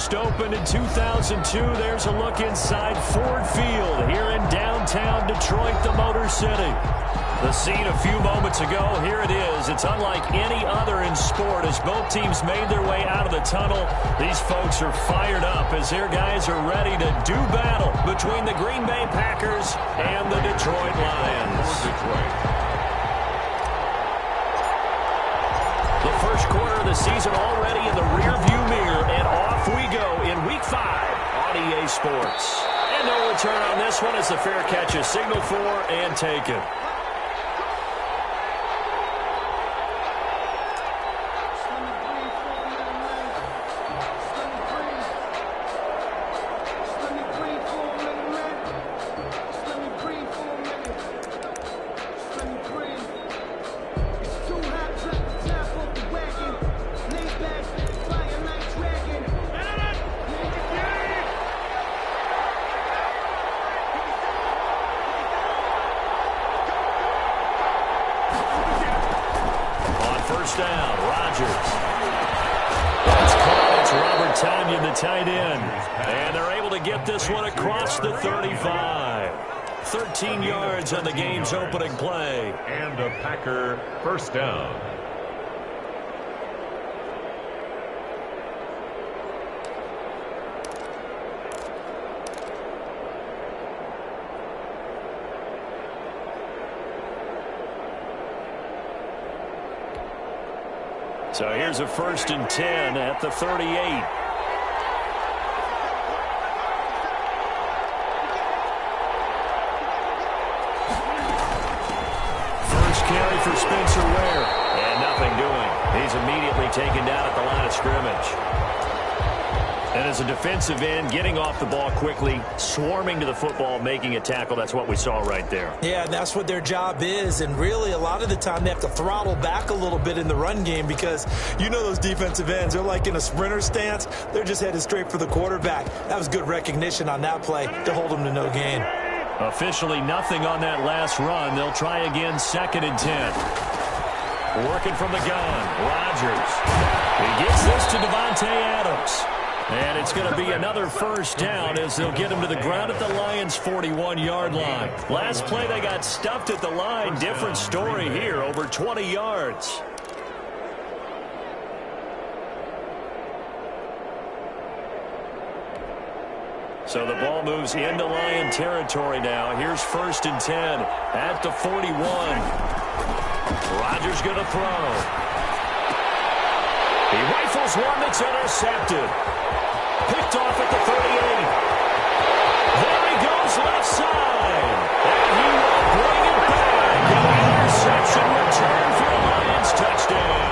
first opened in 2002. There's a look inside Ford Field here in downtown Detroit, the Motor City. The scene a few moments ago, here it is. It's unlike any other in sport as both teams made their way out of the tunnel. These folks are fired up as their guys are ready to do battle between the Green Bay Packers and the Detroit Lions. The first quarter of the season already in the rearview mirror, and off we go in Week 5 on EA Sports. And no return on this one as the fair catch is signaled for and taken. Down, Rodgers. That's caught. It's Robert Tonyan, the tight end. And they're able to get this one across the 35. 13 yards on the game's opening play. And a Packer first down. So here's a 1st and 10 at the 38. First carry for Spencer Ware. And nothing doing. He's immediately taken down at the line of scrimmage. And as a defensive end, getting off the ball quickly, swarming to the football, making a tackle. That's what we saw right there. Yeah, that's what their job is. And really, a lot of the time, they have to throttle back a little bit in the run game because you know those defensive ends, they're like in a sprinter stance. They're just headed straight for the quarterback. That was good recognition on that play to hold them to no gain. Officially nothing on that last run. They'll try again 2nd and 10. Working from the gun, Rodgers. He gets this to Devontae Adams. And it's going to be another first down as they'll get him to the ground at the Lions' 41-yard line. Last play, they got stuffed at the line. Different story here, over 20 yards. So the ball moves into Lion territory now. Here's 1st and 10 at the 41. Rodgers going to throw. He rifles one that's intercepted. Picked off at the 38. There he goes left side. And he will bring it back. An interception return for the Lions touchdown.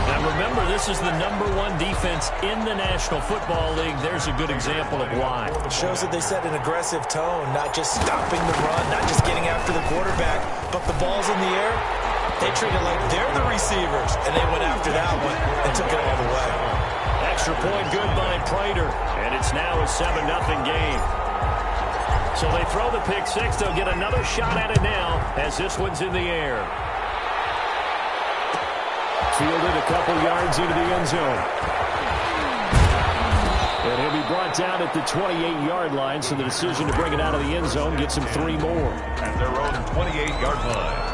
Now remember, this is the #1 defense in the National Football League. There's a good example of why. It shows that they set an aggressive tone, not just stopping the run, not just getting after the quarterback, but the ball's in the air. They treat it like they're the receivers, and they went after that one and took it all the way. Extra point good by Prater, and it's now a 7-0 game. So they throw the pick six. They'll get another shot at it now as this one's in the air. Fielded a couple yards into the end zone. And he'll be brought down at the 28-yard line, so the decision to bring it out of the end zone gets him 3 more. At their own 28-yard line.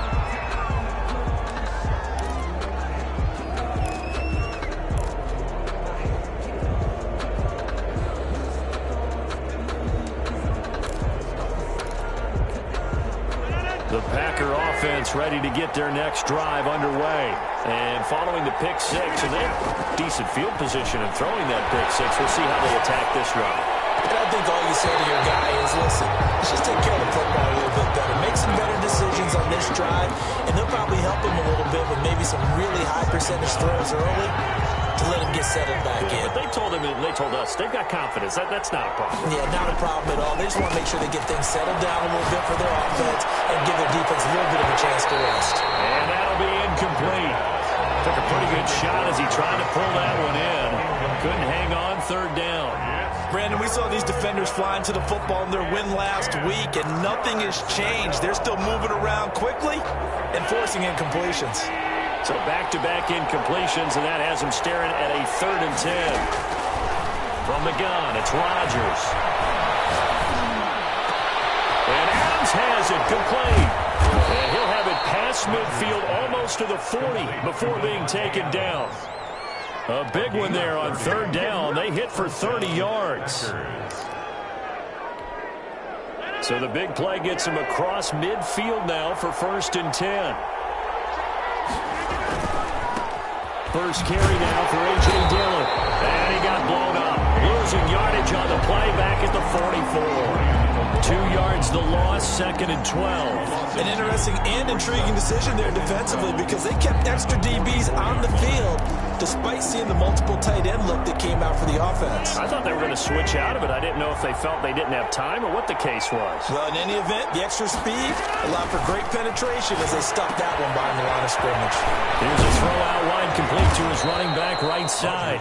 The Packer offense ready to get their next drive underway. And following the pick six, and they have decent field position in throwing that pick six. We'll see how they attack this drive. And I think all you say to your guy is, listen, let's just take care of the football a little bit better. Make some better decisions on this drive, and they'll probably help him a little bit with maybe some really high percentage throws early to let him get settled back in. But they told us they've got confidence. That's not a problem. Yeah, not a problem at all. They just want to make sure they get things settled down a little bit for their offense and give their defense a little bit of a chance to rest. And that'll be incomplete. Took a pretty good shot as he tried to pull that one in. Couldn't hang on 3rd down. Brandon, we saw these defenders flying to the football in their win last week, and nothing has changed. They're still moving around quickly and forcing incompletions. So back-to-back incompletions, and that has him staring at a 3rd and 10. From the gun, it's Rodgers. And Adams has it complete. And he'll have it past midfield almost to the 40 before being taken down. A big one there on 3rd down. They hit for 30 yards. So the big play gets him across midfield now for 1st and 10. First carry now for A.J. Dillon. And he got blown up. Losing yardage on the play back at the 44. 2 yards the loss, 2nd and 12. An interesting and intriguing decision there defensively because they kept extra DBs on the field despite seeing the multiple tight end look that came out for the offense. I thought they were going to switch out of it. I didn't know if they felt they didn't have time or what the case was. Well, in any event, the extra speed allowed for great penetration as they stuffed that one behind the line of scrimmage. Here's a throw out wide complete to his running back right side.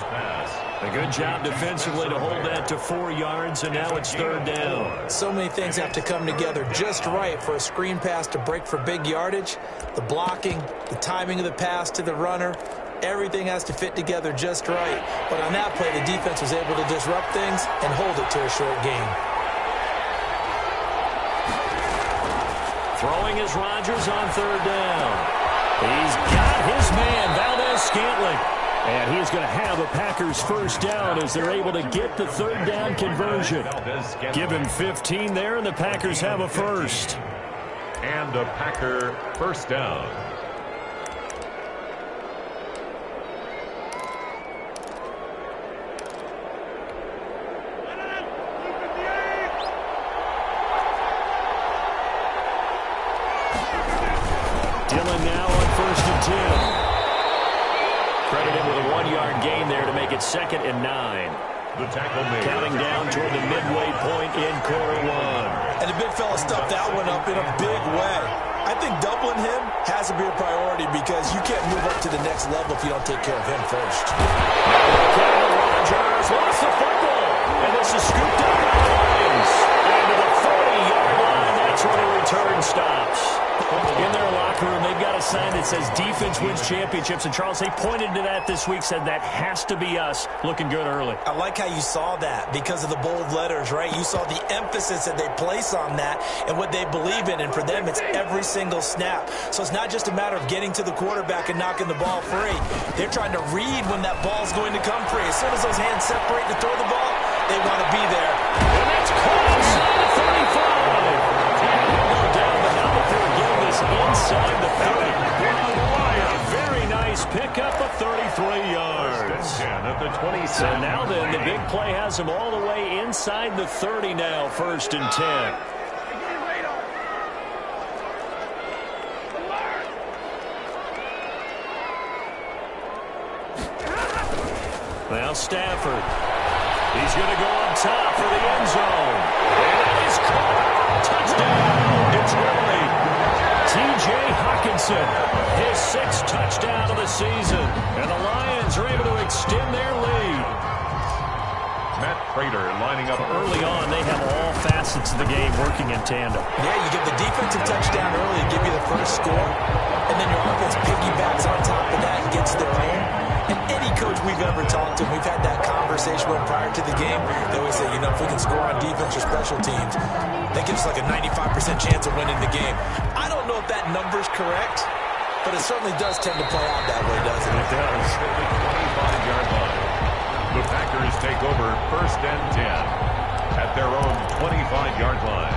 A good job defensively to hold that to 4 yards, and now it's 3rd down. So many things have to come together just right for a screen pass to break for big yardage. The blocking, the timing of the pass to the runner, everything has to fit together just right. But on that play, the defense was able to disrupt things and hold it to a short gain. Throwing is Rodgers on 3rd down. He's got his man, Valdez-Scantling. And he's going to have a Packers 1st down as they're able to get the 3rd down conversion. Give him 15 there, and the Packers have a 1st. And a Packer 1st down. Dillon now on 1st and 10. Credit him with a 1-yard gain there to make it 2nd and 9. The tackle made. Counting down toward the midway point in quarter 1. And the big fella stuffed that one up in a big way. I think doubling him has to be a priority because you can't move up to the next level if you don't take care of him first. Rodgers lost the football. And this is scooped up by the Lions. And to the 40-yard line, that's where the return stops. In their locker room, they've got a sign that says defense wins championships. And, Charles, they pointed to that this week, said that has to be us. Looking good early. I like how you saw that because of the bold letters, right? You saw the emphasis that they place on that and what they believe in. And for them, it's every single snap. So it's not just a matter of getting to the quarterback and knocking the ball free. They're trying to read when that ball's going to come free. As soon as those hands separate to throw the ball, they want to be there. And that's caught inside the 35. No doubt, but now that they're getting this inside the 30. A very nice pickup of 33 yards. At the 27. So now then, the big play has them all the way inside the 30 now, 1st and 10. Now Stafford. He's going to go up top for the end zone. And that is caught. Touchdown, Detroit. T.J. Hockenson, his 6th touchdown of the season. And the Lions are able to extend their lead. Matt Prater lining up Early on, they have all facets of the game working in tandem. Yeah, you get the defensive touchdown early to give you the first score, and then your offense piggybacks on top of that and gets their own. And any coach we've ever talked to, we've had that conversation with prior to the game, they always say, you know, if we can score on defense or special teams, that gives us like a 95% chance of winning the game. I don't know if that number's correct, but it certainly does tend to play out that way, doesn't it? It does. 25-yard line. The Packers take over 1st and 10 at their own 25-yard line.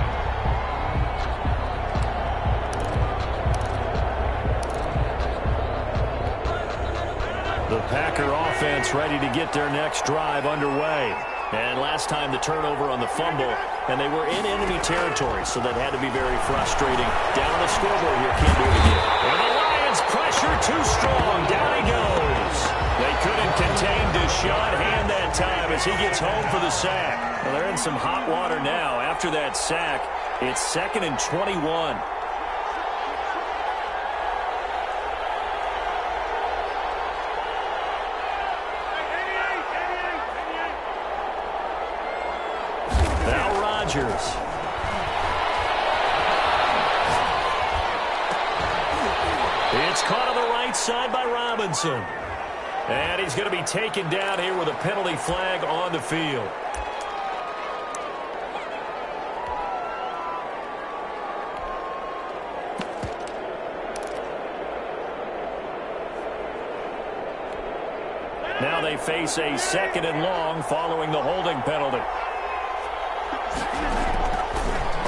The Packer offense ready to get their next drive underway. And last time the turnover on the fumble, and they were in enemy territory, so that had to be very frustrating. Down on the scoreboard here, can't do it again. And the Lions pressure too strong. Down he goes. They couldn't contain Deshaun Hand that time as he gets home for the sack. Well, they're in some hot water now. After that sack, it's 2nd and 21. Rodgers. It's caught on the right right side by Robinson. And he's going to be taken down here with a penalty flag on the field. Now they face a 2nd and long following the holding penalty.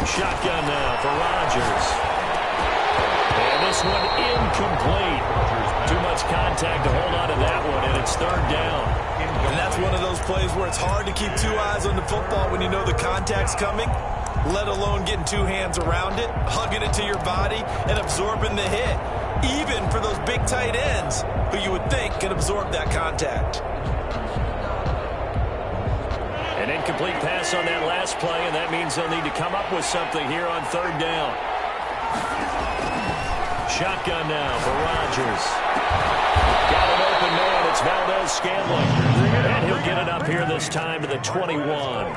Shotgun now for Rodgers. And this one incomplete. Too much contact to hold on to that one, and it's 3rd down. And that's one of those plays where it's hard to keep 2 eyes on the football when you know the contact's coming, let alone getting 2 hands around it, hugging it to your body, and absorbing the hit. Even for those big tight ends who you would think can absorb that contact. An incomplete pass on that last play, and that means they'll need to come up with something here on 3rd down. Shotgun now for Rodgers. Got an open man. It's Valdez-Scantling. And he'll get it up here this time to the 21.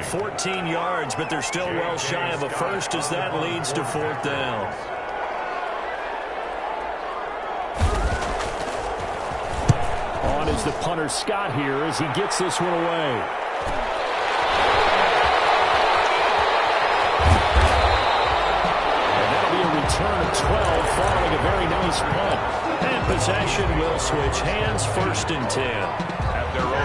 14 yards, but they're still well shy of a first as that leads to 4th down. On is the punter Scott here as he gets this one away. Return of 12 following a very nice punt. And possession will switch hands, 1st and 10.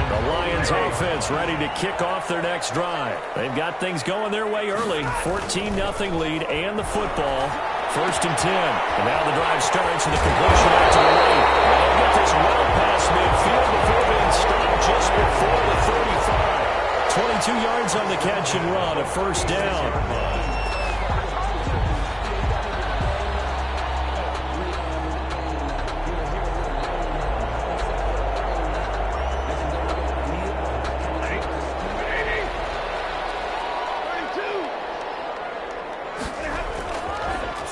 The Lions offense ready to kick off their next drive. They've got things going their way early. 14-0 lead and the football. 1st and 10. And now the drive starts and the completion out to the right. They'll get this well past midfield before being stopped just before the 35. 22 yards on the catch and run, a 1st down.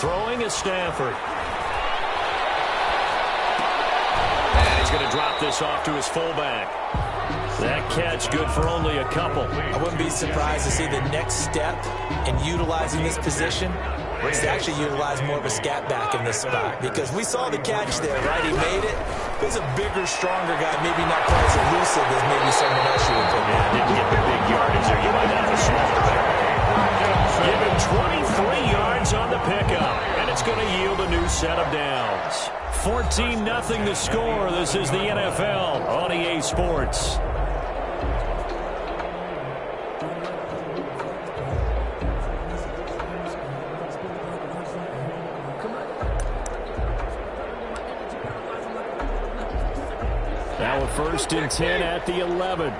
Throwing is Stafford. And he's going to drop this off to his fullback. That catch good for only a couple. I wouldn't be surprised to see the next step in utilizing this position is to actually utilize more of a scat back in this spot. Because we saw the catch there, right? He made it. He's a bigger, stronger guy, maybe not quite as elusive as maybe someone else you would put. Yeah, didn't get the big yardage there. You might have a smaller back. Give him 23 yards on the pickup, and it's going to yield a new set of downs. 14-0 the score. This is the NFL on EA Sports. Now a 1st and 10 at the 11.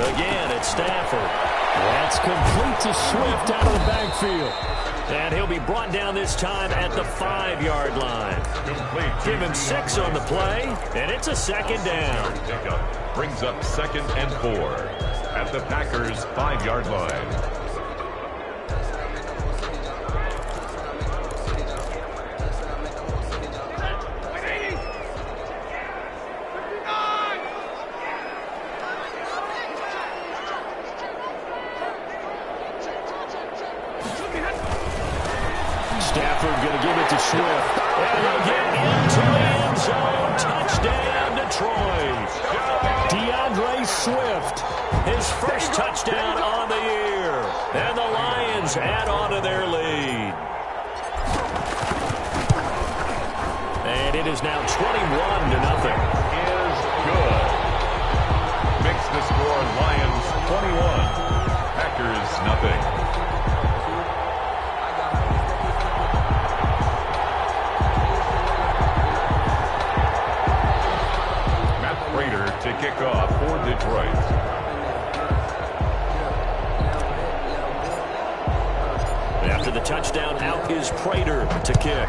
Again, it's Stafford. That's complete to Swift out of the backfield. And he'll be brought down this time at the 5-yard line. Give him 6 on the play, and it's a 2nd down. Brings up 2nd and 4 at the Packers' 5-yard line. Stafford going to give it to Swift. And he'll get into the end zone. Touchdown, Detroit. DeAndre Swift, his first touchdown on the year. And the Lions add on to their lead. And it is now 21-0. Is good. Makes the score Lions 21. Packers nothing. To kick off for Detroit. After the touchdown, out is Prater to kick.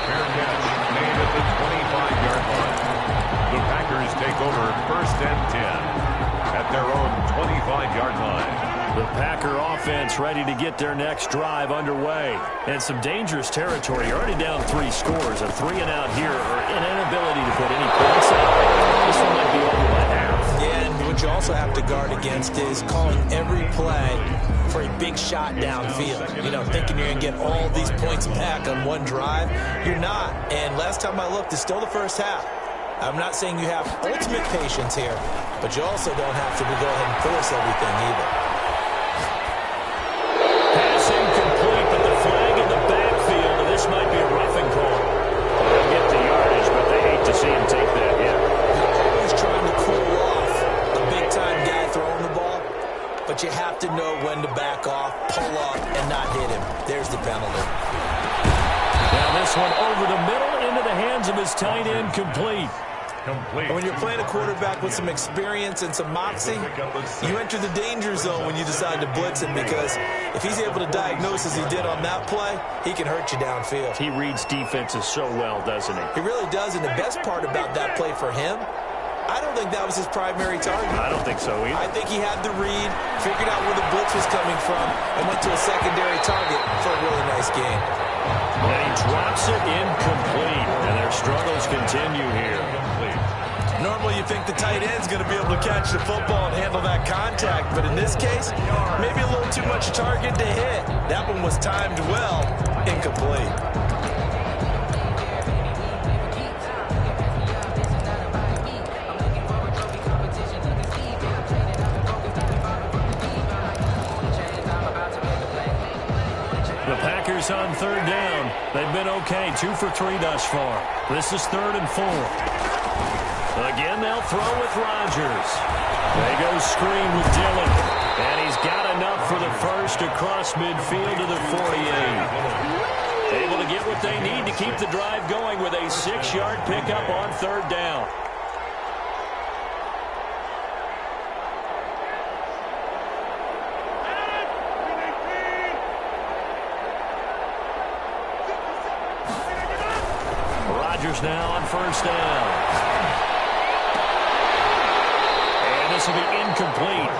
Fair catch made at the 25-yard line. The Packers take over 1st and 10 at their own 25-yard line. The Packer offense ready to get their next drive underway. And some dangerous territory. You're already down 3 scores. A 3-and-out here or an inability to put any points out. This one might be over by half. Yeah, and what you also have to guard against is calling every play for a big shot downfield. You know, thinking you're going to get all these points back on one drive. You're not. And last time I looked, it's still the first half. I'm not saying you have ultimate patience here, but you also don't have to go ahead and force everything either. Pass incomplete, but the flag in the backfield, and this might be a roughing call. They'll get the yardage, but they hate to see him take that hit. You're always trying to cool off a big-time guy throwing the ball, but you have to know when to back off, pull up, and not hit him. There's the penalty. Now this one over the middle into the hands of his tight end, complete. And when you're playing a quarterback with some experience and some moxie, you enter the danger zone when you decide to blitz him, because if he's able to diagnose as he did on that play, he can hurt you downfield. He reads defenses so well, doesn't he? He really does, and the best part about that play for him, I don't think that was his primary target. I don't think so either. I think he had the read, figured out where the blitz was coming from, and went to a secondary target for a really nice game. And he drops it incomplete, and their struggles continue here. Normally you think the tight end's going to be able to catch the football and handle that contact, but in this case, maybe a little too much target to hit. That one was timed well, incomplete. The Packers on third down. They've been okay, 2 for 3 thus far. This is 3rd and 4. Again, they'll throw with Rodgers. They go screen with Dillon. And he's got enough for the first across midfield to the 48. Able to get what they need to keep the drive going with a 6-yard pickup on third down. Rodgers now on first down. This will be incomplete.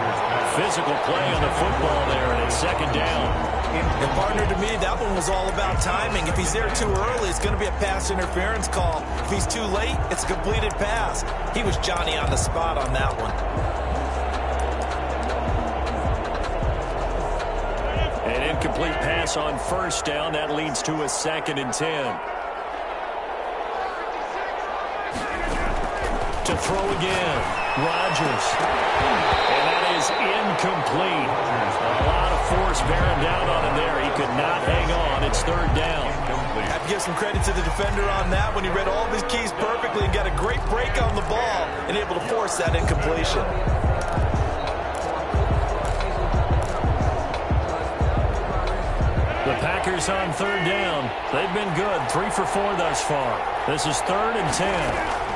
Physical play on the football there, and it's 2nd down. And partner, to me, that one was all about timing. If he's there too early, it's going to be a pass interference call. If he's too late, it's a completed pass. He was Johnny on the spot on that one. An incomplete pass on first down. That leads to a 2nd and 10. To throw again, Rodgers. And that is incomplete. A lot of force bearing down on him there. He could not hang on. It's 3rd down. I have to give some credit to the defender on that when he read all of his keys perfectly and got a great break on the ball and able to force that incompletion. The Packers on third down. They've been good, 3 for 4 thus far. This is 3rd and 10.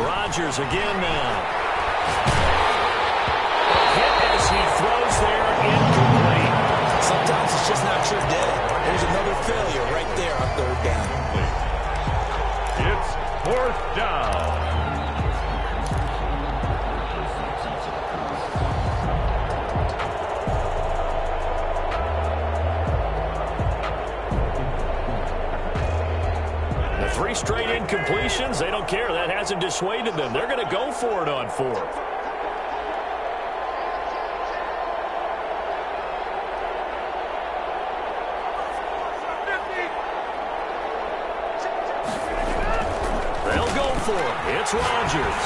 Rodgers again now. Hit as he throws there, incomplete. Sometimes it's just not your day. There's another failure right there on third down. It's 4th down. Three straight incompletions. They don't care. That hasn't dissuaded them. They're going to go for it on 4th. They'll go for it. It's Rodgers.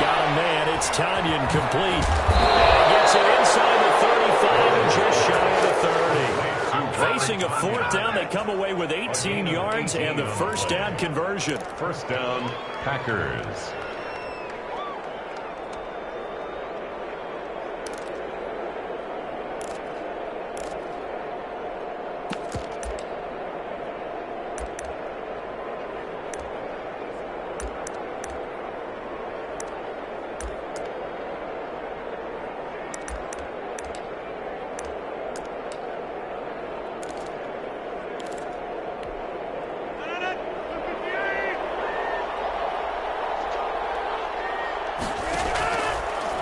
Got a man. It's Tanyan complete. And gets it inside the 35 and just shy of the 30. Facing a 4th down, they come away with 18 yards and the first down conversion. First down, Packers.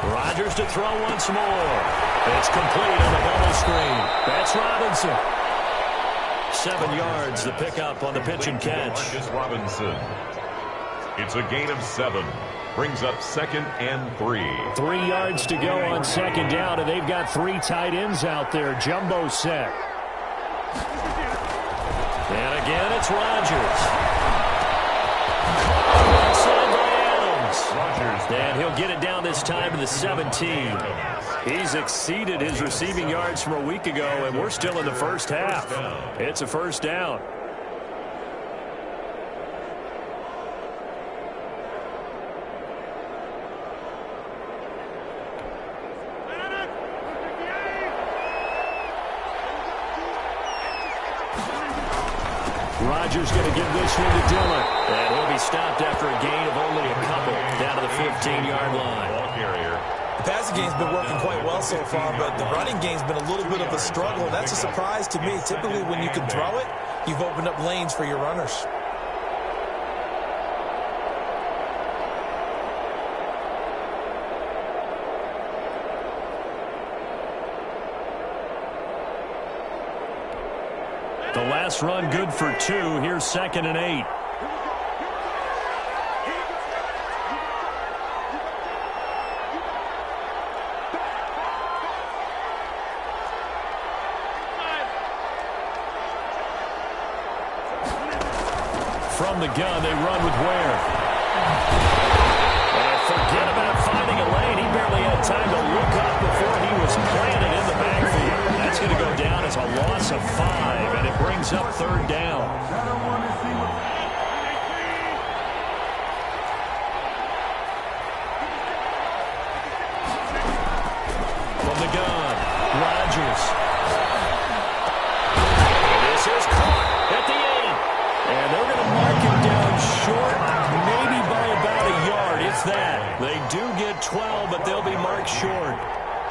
Rodgers to throw once more. It's complete on the bubble screen. That's Robinson. 7 yards, the pickup on the pitch and catch. Marcus Robinson. It's a gain of 7. Brings up 2nd and 3. 3 yards to go on 2nd down, and they've got 3 tight ends out there. Jumbo set. And again, it's Rodgers. Outside by Adams. And he'll get it down this time to the 17. He's exceeded his receiving yards from a week ago, and we're still in the first half. It's a first down. Rodgers going to give this one to Dillon. And he'll be stopped after a gain of only a couple down to the 15-yard line. Ball carrier. The passing game's been working quite well so far, but the running game's been a little bit of a struggle. That's a surprise to me. Typically, when you can throw it, you've opened up lanes for your runners. The last run good for 2. Here's 2nd and 8. From the gun, they run with Ware. And forget about finding a lane. He barely had time to look up before he was planted in the backfield. That's going to go down as a loss of 5, and it brings up 3rd down. From the gun, Rodgers. This is caught at the 8. And they're going to mark him down short, maybe by about a yard, if that. They do get 12, but they'll be marked short.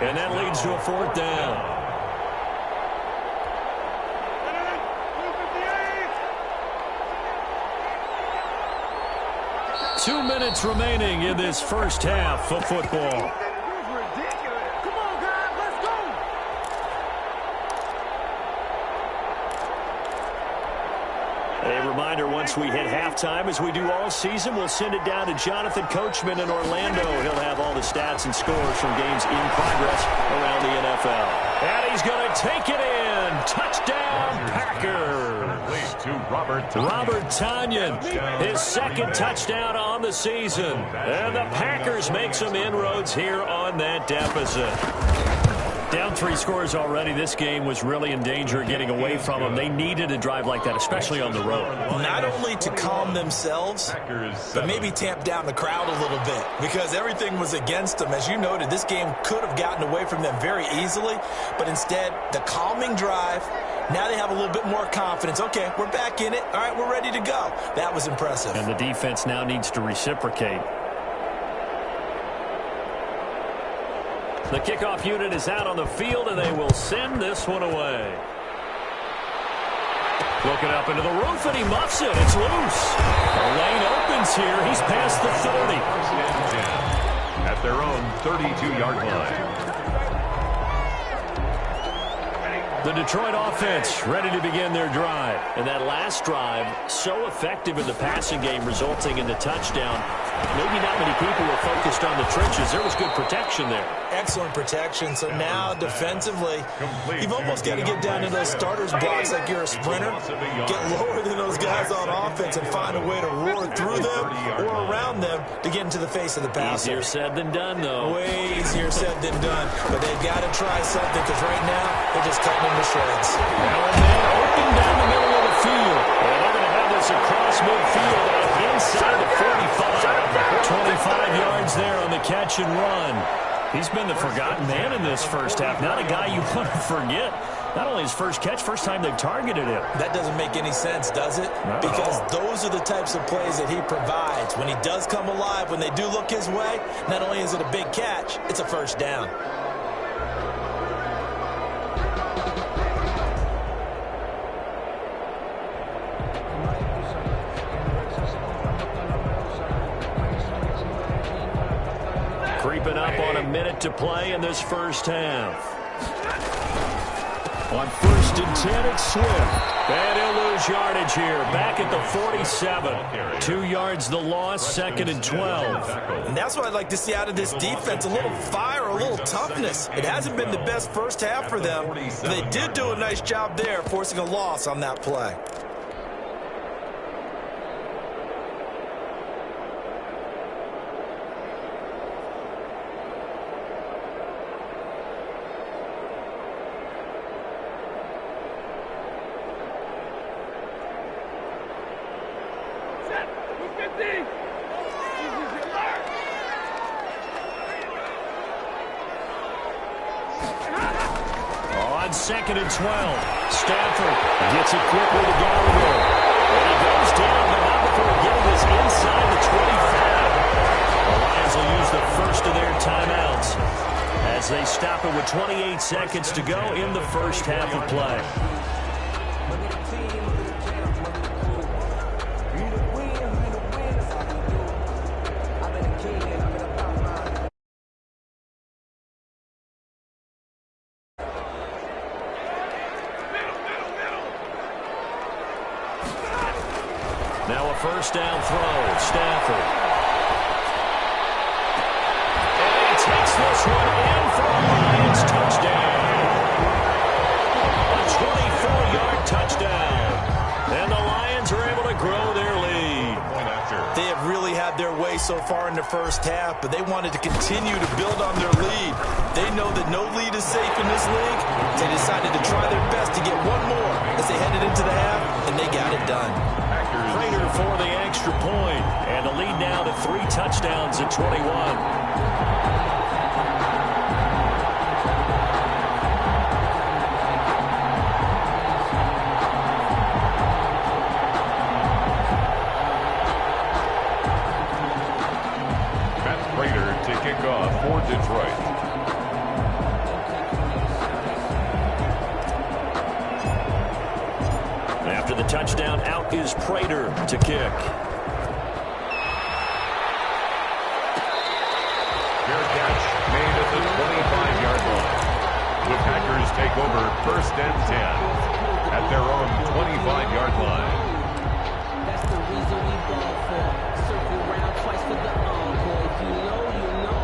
And that leads to a 4th down. 2 minutes remaining in this first half of football. A reminder, once we hit halftime, as we do all season, we'll send it down to Jonathan Coachman in Orlando. He'll have all the stats and scores from games in progress around the NFL. And he's going to take it in. Touchdown, Packers. To Robert Tonyan, his 2nd touchdown on the season. And the Packers make some inroads here on that deficit. Down 3 scores already. This game was really in danger of getting away from them. They needed a drive like that, especially on the road. Not only to calm themselves, but maybe tamp down the crowd a little bit, because everything was against them. As you noted, this game could have gotten away from them very easily, but instead, the calming drive, now they have a little bit more confidence. Okay, we're back in it. All right, we're ready to go. That was impressive. And the defense now needs to reciprocate. The kickoff unit is out on the field, and they will send this one away. Looking up into the roof, and he muffs it. It's loose. The lane opens here. He's past the 30. At their own 32-yard line. The Detroit offense ready to begin their drive. And that last drive, so effective in the passing game, resulting in the touchdown. Maybe not many people were focused on the trenches. There was good protection there. Excellent protection. So now, defensively, you've almost got to get down to those starters blocks like you're a sprinter. Get lower than those guys on offense and find a way to roar through them or around them to get into the face of the passer. Easier said than done, though. Way easier said than done. But they've got to try something, because right now, they're just cutting them to shreds. Now and then, open down the middle of the field. And they're going to have this across midfield inside the 45. 25 yards there on the catch and run. He's been the forgotten man in this first half. Not a guy you want to forget. Not only his first catch, first time they've targeted him. That doesn't make any sense, does it? Because those are the types of plays that he provides. When he does come alive, when they do look his way, not only is it a big catch, it's a first down. Creeping up on a minute to play in this first half. On 1st and 10, it's Swift. And he'll lose yardage here. Back at the 47. 2 yards the loss, 2nd and 12. And that's what I'd like to see out of this defense. A little fire, a little toughness. It hasn't been the best first half for them. But they did do a nice job there, forcing a loss on that play. On 2nd and 12, Stafford gets it quickly to Gallagher. And he goes down, but not before getting this inside the 25. The Lions will use the first of their timeouts as they stop it with 28 seconds to go in the first half of play. Now a first down throw, Stafford. And he takes this one in for a Lions touchdown. A 24-yard touchdown. And the Lions are able to grow their lead. They have really had their way so far in the first half, but they wanted to continue to build on their lead. They know that no lead is safe in this league. They decided to try their best to get one more as they headed into the half, and they got it done. Prater for the extra point, and the lead now to 3 touchdowns at 21. To kick off for Detroit. After the touchdown, out is Prater to kick. Fair catch made at the 25-yard line. The Packers take over 1st and 10 at their own 25-yard line. That's the reason we ball for. Circle round twice for the encore. If you know, you know.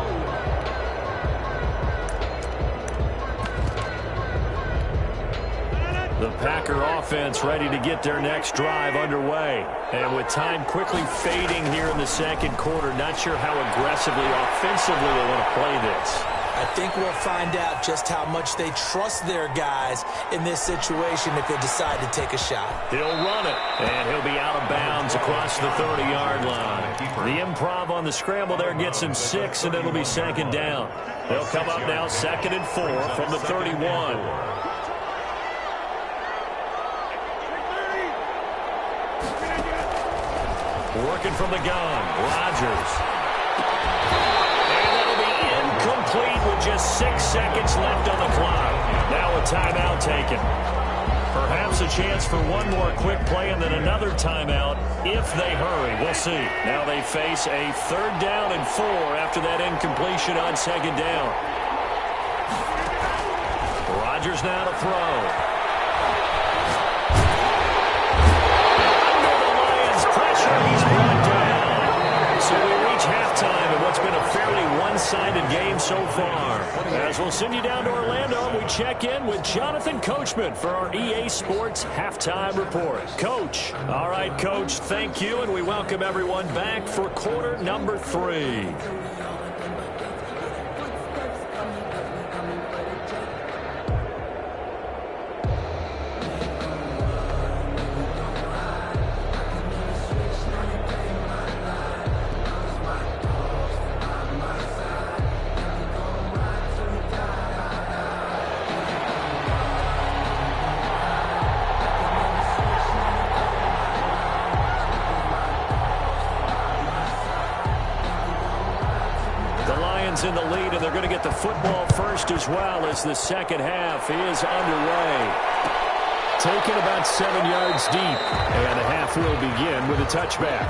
The Packer offense ready to get their next drive underway. And with time quickly fading here in the second quarter, not sure how aggressively, offensively they want to play this. I think we'll find out just how much they trust their guys in this situation if they decide to take a shot. He'll run it, and he'll be out of bounds across the 30-yard line. The improv on the scramble there gets him 6, and it'll be 2nd down. They'll come up now 2nd and 4 from the 31. Working from the gun, Rodgers. And that'll be incomplete with just 6 seconds left on the clock. Now a timeout taken. Perhaps a chance for one more quick play and then another timeout if they hurry. We'll see. Now they face a 3rd down and 4 after that incompletion on 2nd down. Rodgers now to throw. He's brought down. So we reach halftime in what's been a fairly one-sided game so far. As we'll send you down to Orlando, we check in with Jonathan Coachman for our EA Sports Halftime Report. Coach. All right, Coach, thank you, and we welcome everyone back for quarter number 3. In the lead, and they're going to get the football first as well as the second half is underway. Taken about 7 yards deep, and the half will begin with a touchback.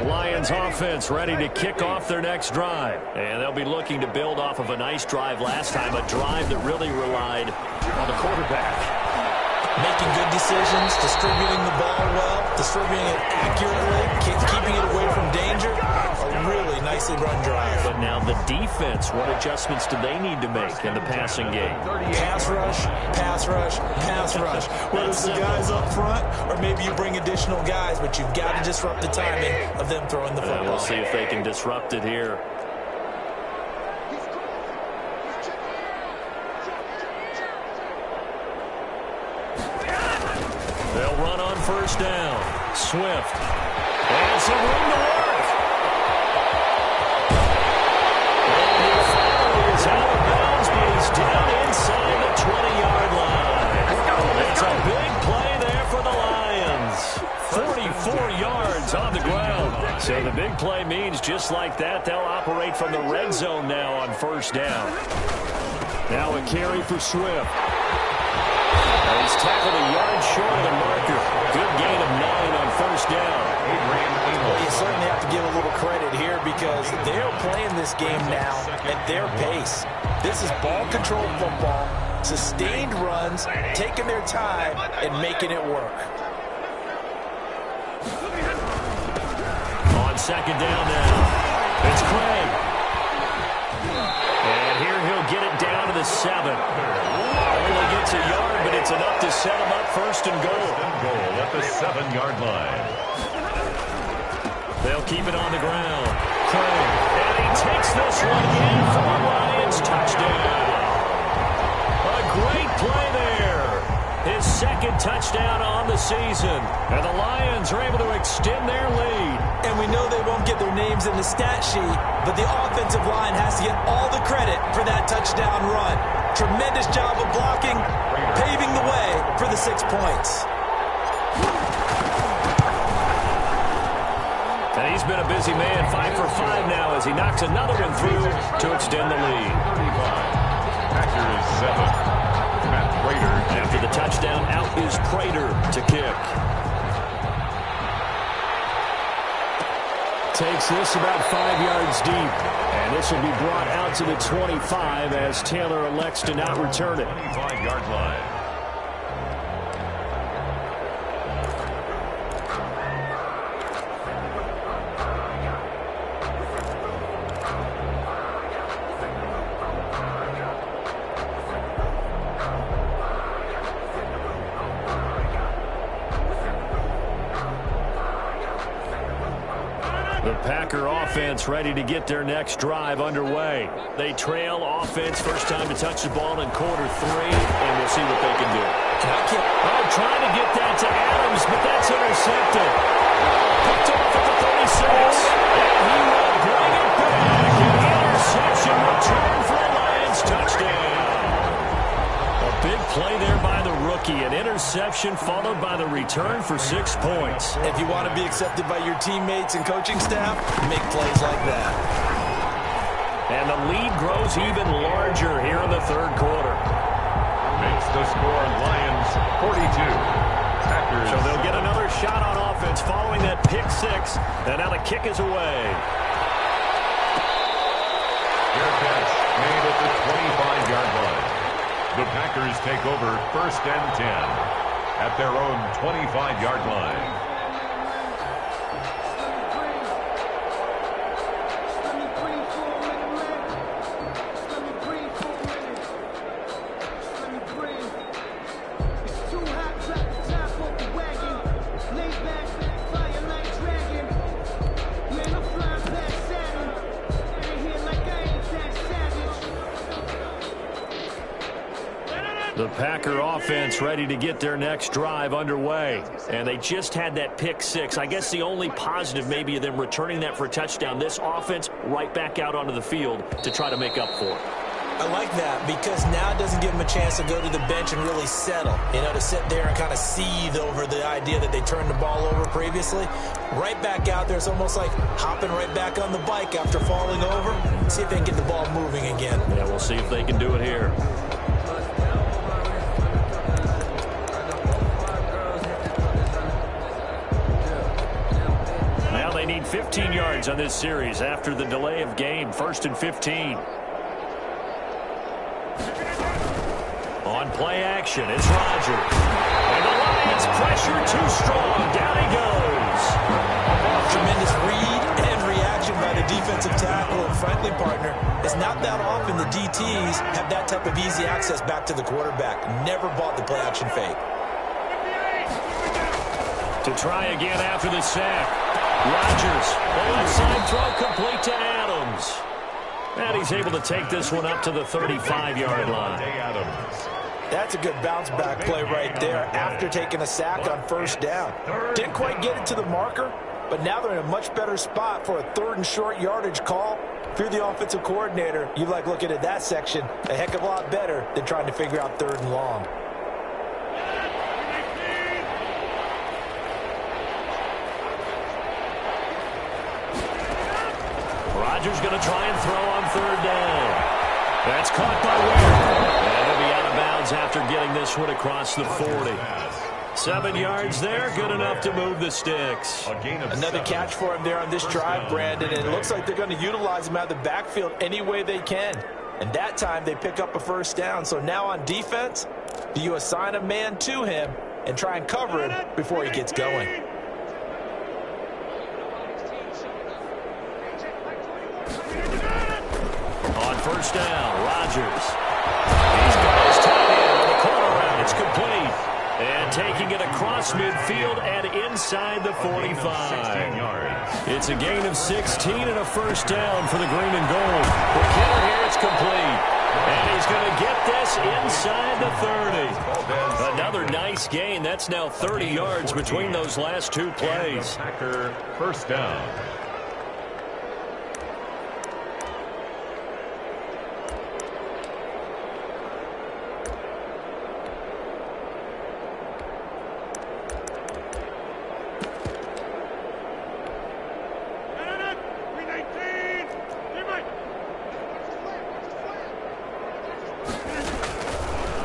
The Lions offense ready to kick off their next drive. And they'll be looking to build off of a nice drive last time, a drive that really relied on the quarterback. Making good decisions, distributing the ball well, distributing it accurately, keeping it away from danger. A really nicely run drive. But now the defense, what adjustments do they need to make in the passing game? Pass rush, pass rush, pass rush. Whether it's the guys up front or maybe you bring additional guys, but you've got to disrupt the timing of them throwing the football. And we'll see if they can disrupt it here. They'll run on first down. Swift. And some room to work. And he finally is out of bounds, but he's down inside the 20-yard line. It's a big play there for the Lions. 44 yards on the ground. So the big play means just like that, they'll operate from the red zone now on first down. Now a carry for Swift. He's tackled a yard short of the marker. Good gain of 9 on first down. Well, you certainly have to give a little credit here because they're playing this game now at their pace. This is ball control football, sustained runs, taking their time, and making it work. On second down now, it's Craig. And here he'll get it down to the 7. Only gets a yard, but it's enough to set him up first and goal. At the 7-yard line. They'll keep it on the ground. Craig, and he takes this one in for the Lions. Touchdown. A great play there. His second touchdown on the season. And the Lions are able to extend their lead. And we know they won't get their names in the stat sheet, but the offensive line has to get all the credit for that touchdown run. Tremendous job of blocking, paving the way for the 6 points. And he's been a busy man, 5 for 5 now as he knocks another one through to extend the lead. 35. Packers 7. Matt Prater. After the touchdown, out is Prater to kick. Takes this about 5 yards deep. And this will be brought out to the 25 as Taylor elects to not return it. 25-yard line. The Packer offense ready to get their next drive underway. They trail offense first time to touch the ball in quarter 3, and we'll see what they can do. Oh, trying to get that to Adams, but that's intercepted. Picked off at the 36, and he will bring it back. An interception return for the Lions. Touchdown. A big play there by the rookie. An interception followed by the return for 6 points. If you want to be accepted by your teammates and coaching staff, make plays like that. And the lead grows even larger here in the third quarter. Makes the score Lions 42. Packers. So they'll get another shot on offense following that pick 6. And now the kick is away. Fair catch made at the 25-yard line. The Packers take over first and 10 at their own 25-yard line. The Packer offense ready to get their next drive underway. And they just had that pick 6. I guess the only positive maybe of them returning that for a touchdown. This offense right back out onto the field to try to make up for it. I like that because now it doesn't give them a chance to go to the bench and really settle. You know, to sit there and kind of seethe over the idea that they turned the ball over previously. Right back out there, it's almost like hopping right back on the bike after falling over. See if they can get the ball moving again. Yeah, we'll see if they can do it here. they need 15 yards on this series after the delay of game. 1st and 15. On play action, it's Rodgers. And the Lions pressure too strong. Down he goes. Tremendous read and reaction by the defensive tackle. And frankly, partner, it's not that often the DTs have that type of easy access back to the quarterback. Never bought the play action fake. To try again after the sack. Rodgers, the left side throw complete to Adams. And he's able to take this one up to the 35-yard line. That's a good bounce-back play right there after taking a sack on 1st down. Didn't quite get it to the marker, but now they're in a much better spot for a 3rd and short yardage call. If you're the offensive coordinator, you like looking at that section a heck of a lot better than trying to figure out 3rd and long. Rodgers going to try and throw on 3rd down. That's caught by Ware. And he'll be out of bounds after getting this one across the 40. 7 yards there, good enough to move the sticks. Another catch for him there on this drive, Brandon, and it looks like they're going to utilize him out of the backfield any way they can. And that time they pick up a 1st down. So now on defense, do you assign a man to him and try and cover him before he gets going? On 1st down, Rodgers. He's got his tight end on the corner route. It's complete. And taking it across midfield and inside the 45. It's a gain of 16 and a 1st down for the green and gold. For Kittle here, it's complete. And he's going to get this inside the 30. Another nice gain. That's now 30 yards between those last 2 plays. Packer 1st down.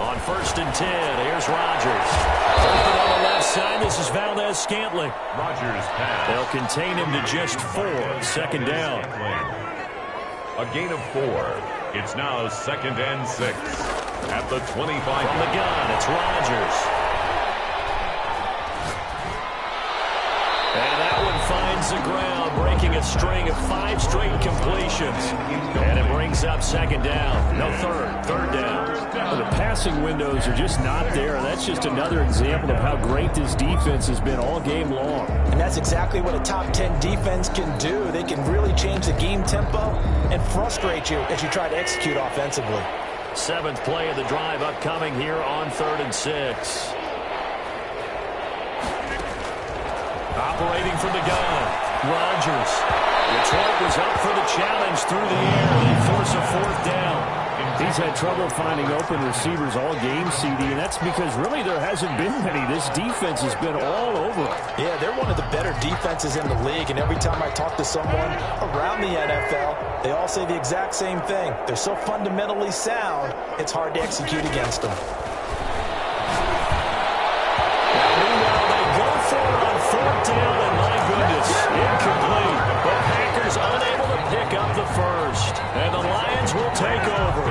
On 1st and 10, here's Rodgers. Open on the left side, this is Valdez-Scantling. Rodgers pass. They'll contain him to just 4. 2nd down. A gain of 4. It's now 2nd and 6. At the 25. From the gun, it's Rodgers. And that one finds the ground, breaking a string of 5 straight completions. And it brings up 2nd down. No, 3rd down. Well, the passing windows are just not there. That's just another example of how great this defense has been all game long. And that's exactly what a top 10 defense can do. They can really change the game tempo and frustrate you as you try to execute offensively. 7th play of the drive upcoming here on 3rd and 6. Operating from the gun, Rodgers. Detroit was up for the challenge through the air. They force a 4th down. He's had trouble finding open receivers all game, CD, and that's because really there hasn't been many. This defense has been all over him. Yeah, they're one of the better defenses in the league, and every time I talk to someone around the NFL, they all say the exact same thing. They're so fundamentally sound, it's hard to execute against them. Meanwhile, they go for it on 4th down, and my goodness, incomplete. The Packers unable to pick up the 1st, and the Lions will take over.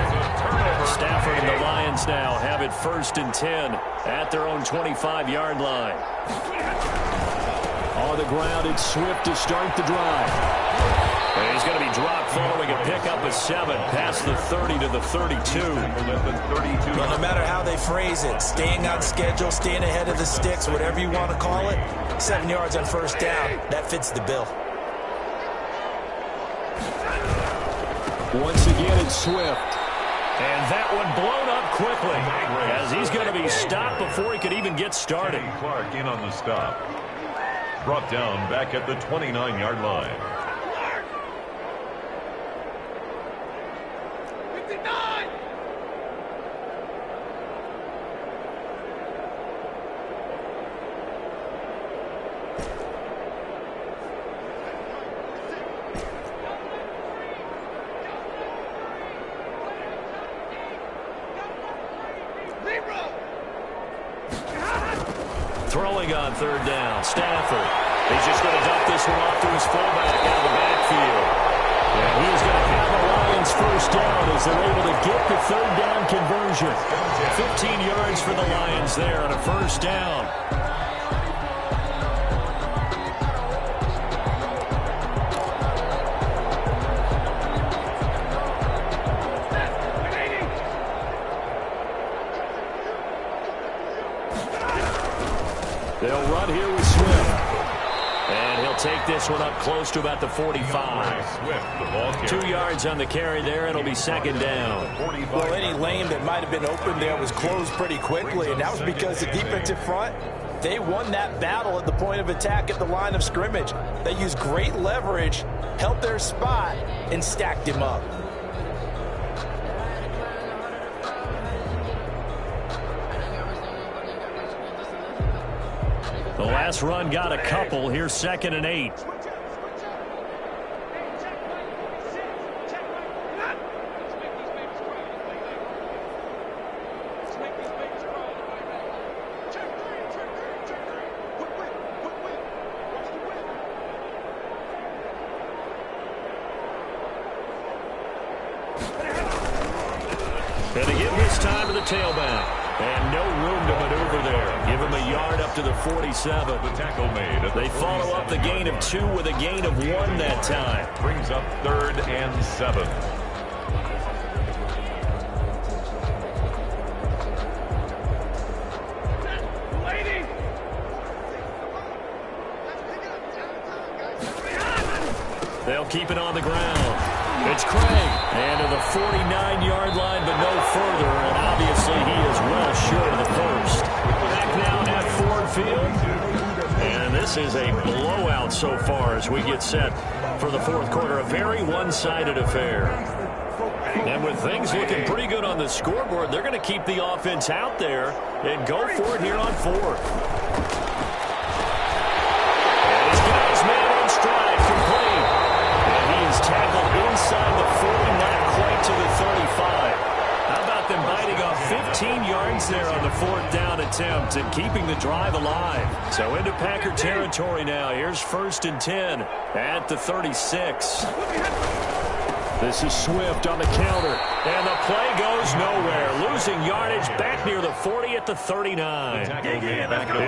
Stafford and the Lions now have it 1st and 10 at their own 25-yard line. On the ground, it's Swift to start the drive. And he's going to be dropped following a pickup of 7 past the 30 to the 32. Well, no matter how they phrase it, staying on schedule, staying ahead of the sticks, whatever you want to call it, 7 yards on 1st down, that fits the bill. Once again, it's Swift. And that one blown up quickly as he's going to be stopped before he could even get started. Clark in on the stop. Brought down back at the 29-yard line. Throwing on 3rd down, Stafford. He's just going to dump this one off to his 40. the third down conversion. 15 yards for the Lions there on a first down. They'll run here with Swift. And he'll take this one up close to about the 45. 2 yards on the carry there. It'll be second down. Well, any lane that might have been open there was closed pretty quickly, and that was because the defensive front, they won that battle at the point of attack at the line of scrimmage. They used great leverage, held their spot, and stacked him up. The last run got a couple. Here's 2nd and 8. And to give this time to the tailback. And no room to maneuver there. Give him a yard up to the 47. The tackle made. They follow up the gain of 2 with a gain of 1 that time. Brings up 3rd and 7. They'll keep it on the ground. It's Craig. And to the 49-yard line, but no further. And obviously he is well short of the first. Back now at Ford Field. And this is a blowout so far as we get set for the fourth quarter. A very one-sided affair. And with things looking pretty good on the scoreboard, they're going to keep the offense out there and go for it here on fourth. And he's got his man on stride, complete. And he is tackled inside the 40, not quite to the 35. How about them biting off 15 yards there on the 4th down attempt and keeping the drive alive? So into Packer territory now. Here's 1st and 10 at the 36. This is Swift on the counter. And the play goes nowhere. Losing yardage back near the 40 at the 39.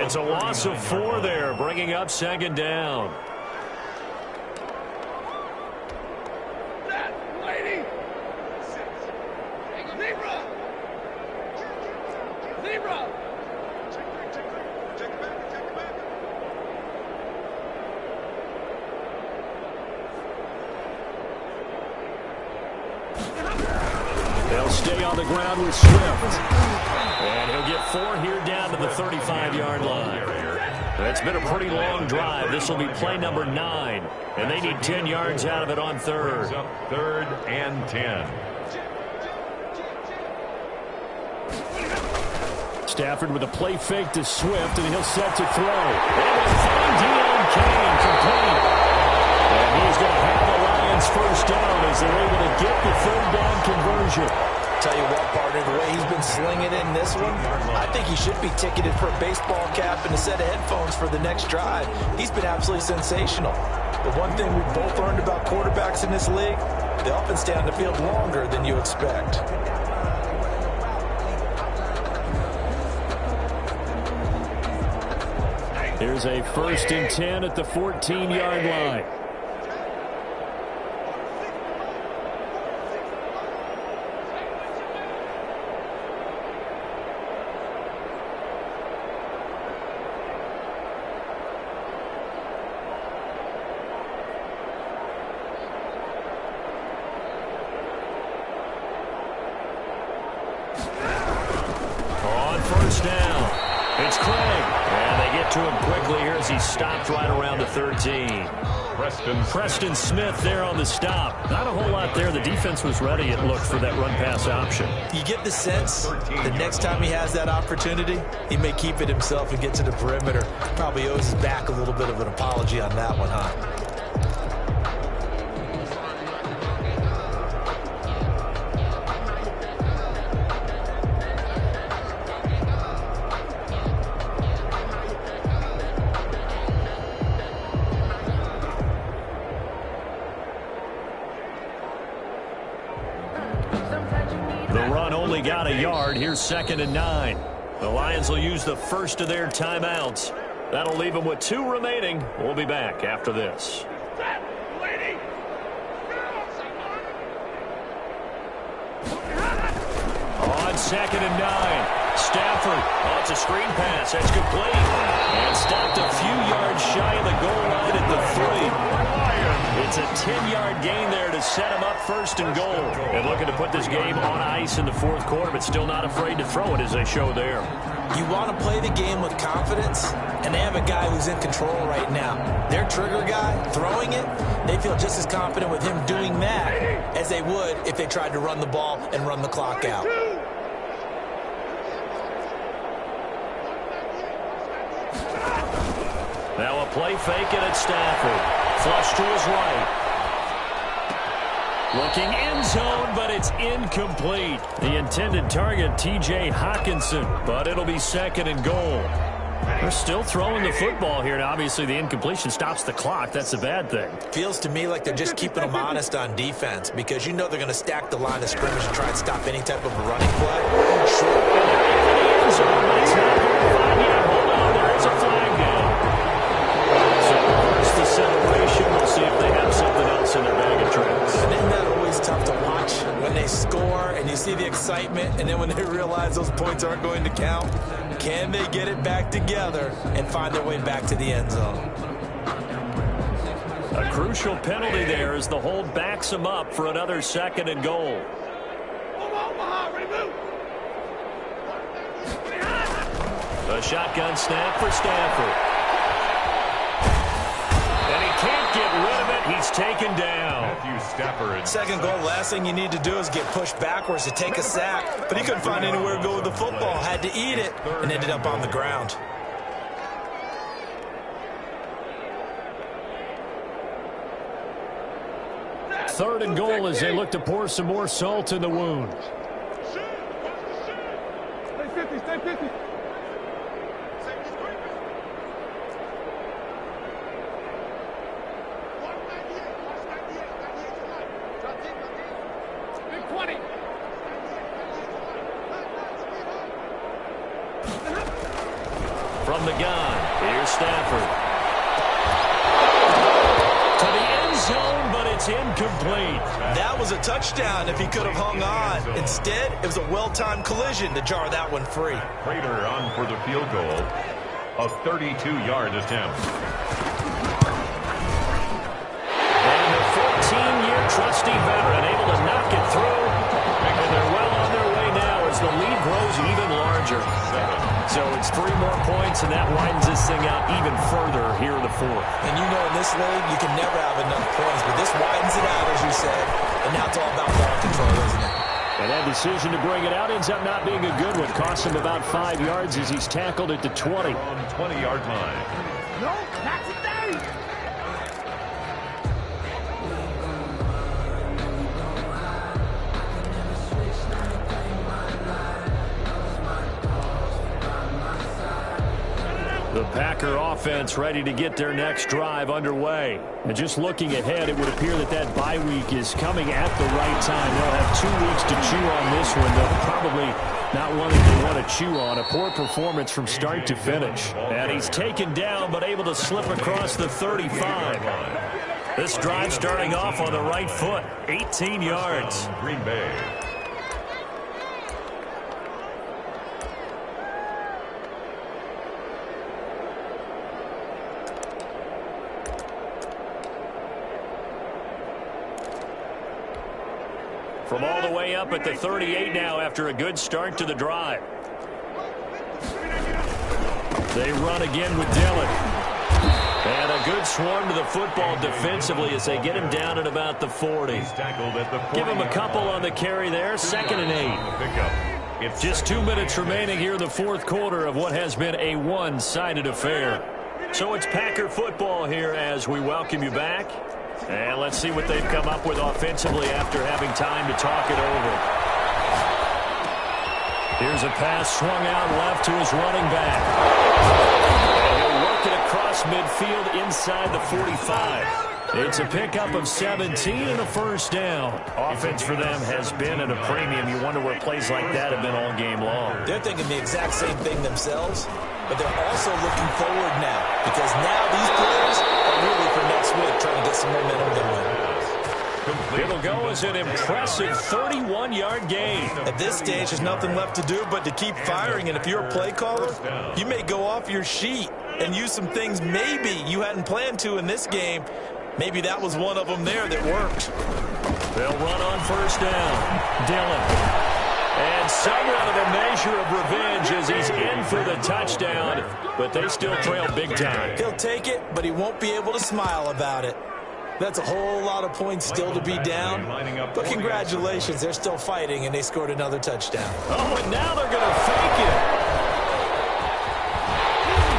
It's a loss of 4 there, bringing up 2nd down. They'll stay on the ground with Swift. And he'll get 4 here down to the 35-yard line. It's been a pretty long drive. This will be play number 9. And they need 10 yards out of it on 3rd. 3rd and 10. Stafford with a play fake to Swift, and he'll set to throw. And a fine Deion Kane complete. And he's going to have the Lions first down as they're able to get the 3rd down conversion. Tell you what, partner, the way he's been slinging it in this one, I think he should be ticketed for a baseball cap and a set of headphones for the next drive. He's been absolutely sensational. The one thing we've both learned about quarterbacks in this league, they often stay on the field longer than you expect. Here's a 1st and 10 at the 14-yard line. On 1st down, it's Craig. And they get to him quickly here as he stopped right around the 13. Preston Smith there on the stop. Not a whole lot there. The defense was ready, it looked, for that run-pass option. You get the sense the next time he has that opportunity, he may keep it himself and get to the perimeter. Probably owes his back a little bit of an apology on that one, huh? barely got a yard. Here's 2nd and 9. The Lions will use the first of their timeouts. That'll leave them with 2 remaining. We'll be back after this. On 2nd and 9, Stafford. Oh, it's a screen pass. That's complete. And stopped a few yards shy of the goal line at the 3. It's a 10-yard gain there to set him up 1st and goal. And looking to put this game on ice in the 4th quarter, but still not afraid to throw it as they show there. You want to play the game with confidence, and they have a guy who's in control right now. Their trigger guy, throwing it, they feel just as confident with him doing that as they would if they tried to run the ball and run the clock out. Now a play fake and it's Stafford. Flush to his right. Looking end zone, but it's incomplete. The intended target, T.J. Hawkinson, but it'll be 2nd and goal. They're still throwing the football here, and obviously the incompletion stops the clock. That's a bad thing. Feels to me like they're just keeping them honest on defense because you know they're going to stack the line of scrimmage and try and stop any type of a running play. End zone, but it's not going to find yet. Hold on, there is a flag down. So reverse the celebration. We'll see if they have something else in their bag of tricks. And isn't that always tough to watch when they score and you see the excitement, and then when they realize those points aren't going to count? Can they get it back together and find their way back to the end zone? A crucial penalty there as the hold backs him up for another 2nd and goal. A shotgun snap for Stafford. And he can't get rid of it. He's taken down. Stafford. 2nd goal, last thing you need to do is get pushed backwards to take a sack. But he couldn't find anywhere to go with the football. Had to eat it and ended up on the ground. Third and goal as they look to pour some more salt in the wound. Stay 50, stay 50. From the gun, here's Stafford. To the end zone, but it's incomplete. That was a touchdown if he could have hung on. Instead, it was a well-timed collision to jar that one free. Prater on for the field goal. A 32-yard attempt. And the 14-year trusty veteran able to knock it through. And they're well on their way now as the lead grows even larger. So it's 3 more points, and that widens this thing out even further here in the 4th. And you know in this league, you can never have enough points, but this widens it out, as you said. And now it's all about ball control, isn't it? And that decision to bring it out ends up not being a good one. Costs him about 5 yards as he's tackled at the 20. On 20-yard line. No, not today. The Packer offense ready to get their next drive underway. And just looking ahead, it would appear that that bye week is coming at the right time. They'll have 2 weeks to chew on this one. They'll probably not one that they want to chew on. A poor performance from start to finish. And he's taken down, but able to slip across the 35. This drive starting off on the right foot. 18 yards. Green Bay. From all the way up at the 38 now after a good start to the drive. They run again with Dillon. And a good swarm to the football defensively as they get him down at about the 40. Give him a couple on the carry there. 2nd and 8. Just 2 minutes remaining here in the 4th quarter of what has been a one-sided affair. So it's Packer football here as we welcome you back. And let's see what they've come up with offensively after having time to talk it over. Here's a pass swung out left to his running back. And he'll work it across midfield inside the 45. It's a pickup of 17 and a first down. Offense for them has been at a premium. You wonder where plays like that have been all game long. They're thinking the exact same thing themselves, but they're also looking forward now because now these players are really for next week trying to get some momentum going. It'll go as an impressive 31-yard gain. At this stage, there's nothing left to do but to keep firing, and if you're a play caller, you may go off your sheet and use some things maybe you hadn't planned to in this game. Maybe that was one of them there that worked. They'll run on first down. Dillon. And somewhat of a measure of revenge as he's in for the touchdown, but they still trail big time. He'll take it, but he won't be able to smile about it. That's a whole lot of points still to be down. But congratulations, they're still fighting, and they scored another touchdown. Oh, and now they're going to fake it.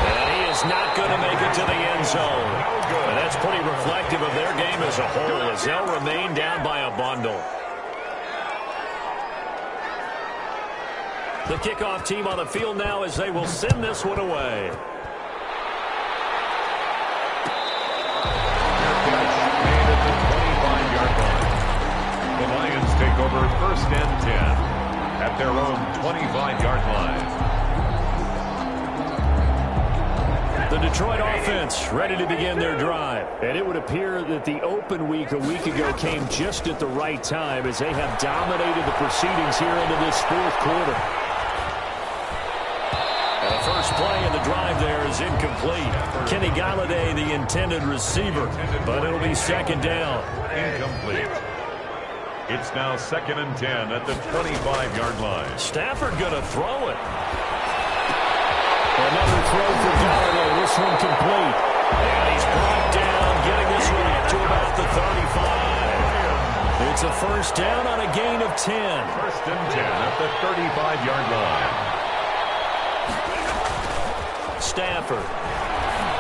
And he is not going to make it to the end zone. And that's pretty reflective of their game as a whole as they'll remain down by a bundle. The kickoff team on the field now as they will send this one away. The Lions take over first and 10 at their own 25-yard line. The Detroit offense ready to begin their drive. And it would appear that the open week a week ago came just at the right time as they have dominated the proceedings here into this fourth quarter. And the first play of the drive there is incomplete. Kenny Galladay, the intended receiver, but it'll be second down. Incomplete. It's now second and 10 at the 25-yard line. Stafford going to throw it. Another throw for Galladay. This one complete. And he's brought down, getting this one up to about the 35. It's a first down on a gain of 10. First and 10 at the 35-yard line. Stafford.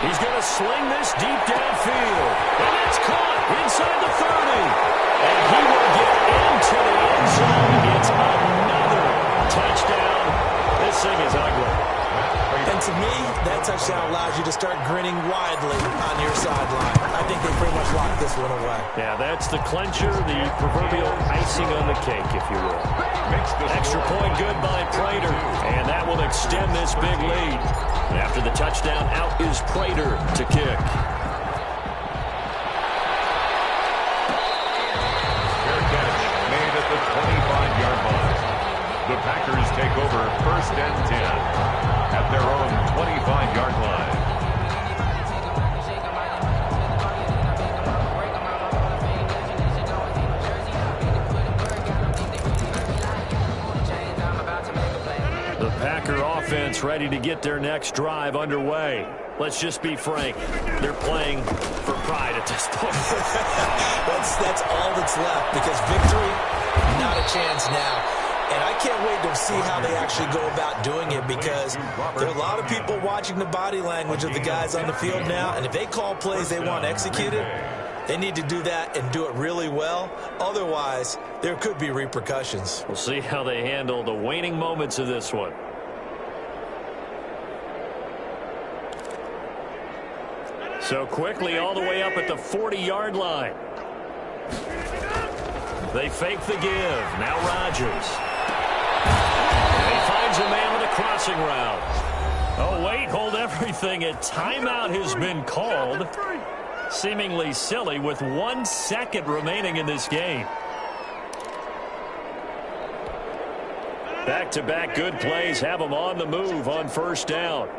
He's going to sling this deep downfield. And it's caught inside the 30. And he will get into the end zone. It's another touchdown. This thing is ugly. And to me, that touchdown allows you to start grinning widely on your sideline. I think they pretty much locked this one away. Yeah, that's the clincher, the proverbial icing on the cake, if you will. Extra point good by Prater, and that will extend this big lead. And after the touchdown, out is Prater to kick. Fair catch made at the 25-yard line. The Packers take over first and 10 at their own 25-yard line. The Packer offense ready to get their next drive underway. Let's just be frank. They're playing for pride at this point. That's all that's left because victory, not a chance now. And I can't wait to see how they actually go about doing it because there are a lot of people watching the body language of the guys on the field now. And if they call plays they want executed, they need to do that and do it really well. Otherwise, there could be repercussions. We'll see how they handle the waning moments of this one. So quickly all the way up at the 40-yard line. They fake the give. Now Rodgers. And he finds a man with a crossing route. Oh, wait, hold everything. A timeout has been called. Seemingly silly with 1 second remaining in this game. Back-to-back good plays have them on the move on first down.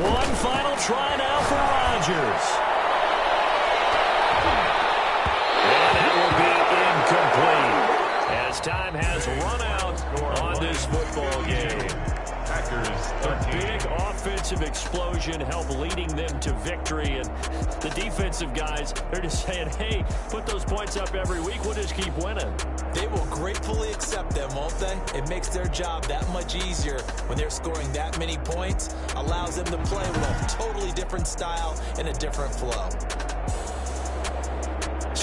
One final try now for Rodgers. And that will be incomplete as time has run out on this football game. Packers A big offensive explosion helped leading them to victory. And the defensive guys, they're just saying, hey, put those points up every week. We'll just keep winning. They will gratefully accept them, won't they? It makes their job that much easier when they're scoring that many points. Allows them to play with a totally different style and a different flow.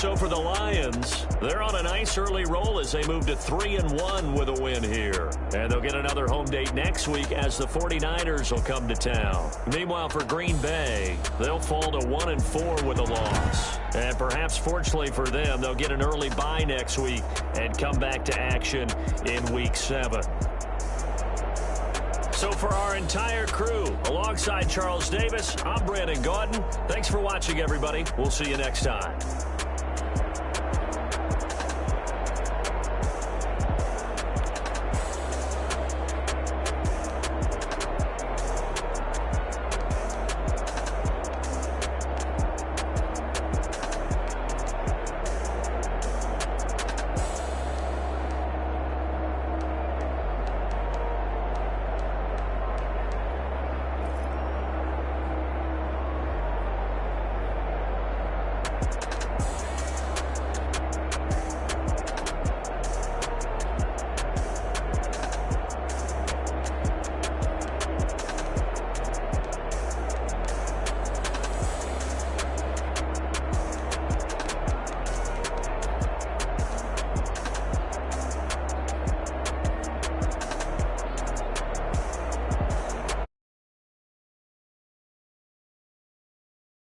So for the Lions, they're on a nice early roll as they move to 3-1 with a win here. And they'll get another home date next week as the 49ers will come to town. Meanwhile, for Green Bay, they'll fall to 1-4 with a loss. And perhaps fortunately for them, they'll get an early bye next week and come back to action in Week 7. So for our entire crew, alongside Charles Davis, I'm Brandon Gaudin. Thanks for watching, everybody. We'll see you next time.